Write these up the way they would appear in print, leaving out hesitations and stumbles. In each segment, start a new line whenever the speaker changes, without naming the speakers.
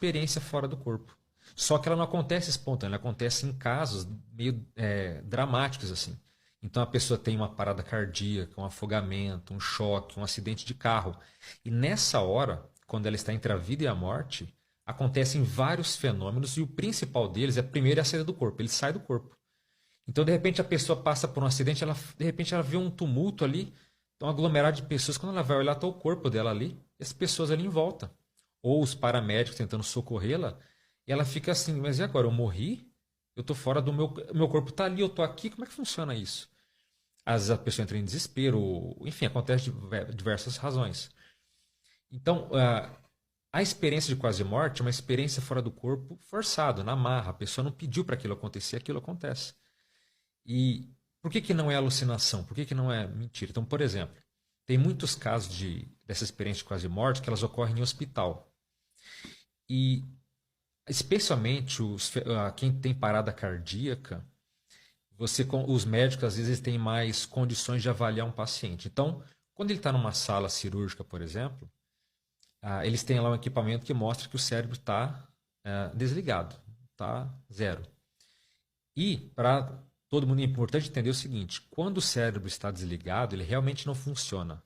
experiência fora do corpo. Só que ela não acontece espontânea, ela acontece em casos meio dramáticos assim. Então a pessoa tem uma parada cardíaca, um afogamento, um choque, um acidente de carro. E nessa hora, quando ela está entre a vida e a morte, acontecem vários fenômenos e o principal deles é primeiro a saída do corpo, ele sai do corpo. Então de repente a pessoa passa por um acidente, de repente ela vê um tumulto ali, um aglomerado de pessoas, quando ela vai olhar está o corpo dela ali, e as pessoas ali em volta. Ou os paramédicos tentando socorrê-la, e ela fica assim, mas e agora? Eu morri? Eu tô fora do meu corpo tá ali, eu tô aqui, como é que funciona isso? Às vezes a pessoa entra em desespero, enfim, acontece de diversas razões. Então, a experiência de quase morte é uma experiência fora do corpo forçado, na marra. A pessoa não pediu para aquilo acontecer, aquilo acontece. E por que não é alucinação? Por que não é mentira? Então, por exemplo, tem muitos casos dessa experiência de quase morte que elas ocorrem em hospital. E especialmente quem tem parada cardíaca, os médicos às vezes têm mais condições de avaliar um paciente. Então, quando ele está numa sala cirúrgica, por exemplo, eles têm lá um equipamento que mostra que o cérebro está desligado, está zero. E para todo mundo é importante entender o seguinte: quando o cérebro está desligado, ele realmente não funciona.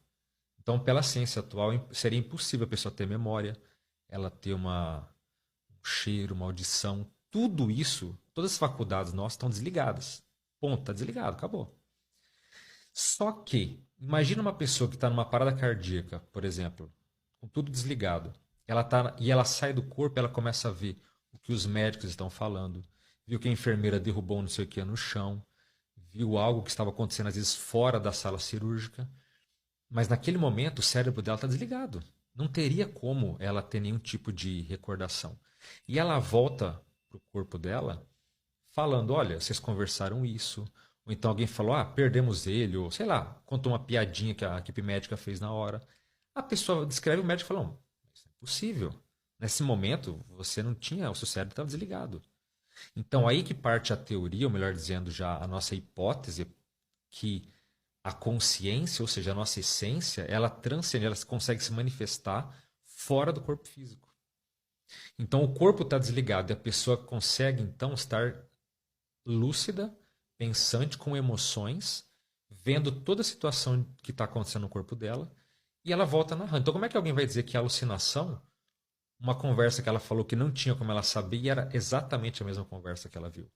Então, pela ciência atual, seria impossível a pessoa ter memória, ela ter um cheiro, uma audição, tudo isso, todas as faculdades nossas estão desligadas. Ponto, está desligado, acabou. Só que, imagina uma pessoa que está numa parada cardíaca, por exemplo, com tudo desligado. Ela sai do corpo, ela começa a ver o que os médicos estão falando, viu que a enfermeira derrubou não sei o que no chão, viu algo que estava acontecendo às vezes fora da sala cirúrgica, mas naquele momento o cérebro dela está desligado. Não teria como ela ter nenhum tipo de recordação. E ela volta para o corpo dela falando, olha, vocês conversaram isso, ou então alguém falou, perdemos ele, ou sei lá, contou uma piadinha que a equipe médica fez na hora. A pessoa descreve o médico e fala, não, isso é impossível. Nesse momento, você não tinha, o seu cérebro estava desligado. Então, aí que parte a teoria, ou melhor dizendo, já a nossa hipótese, que a consciência, ou seja, a nossa essência, ela transcende, ela consegue se manifestar fora do corpo físico. Então, o corpo está desligado e a pessoa consegue, então, estar lúcida, pensante, com emoções, vendo toda a situação que está acontecendo no corpo dela, e ela volta narrando. Então, como é que alguém vai dizer que é alucinação? Uma conversa que ela falou que não tinha como ela saber e era exatamente a mesma conversa que ela viu.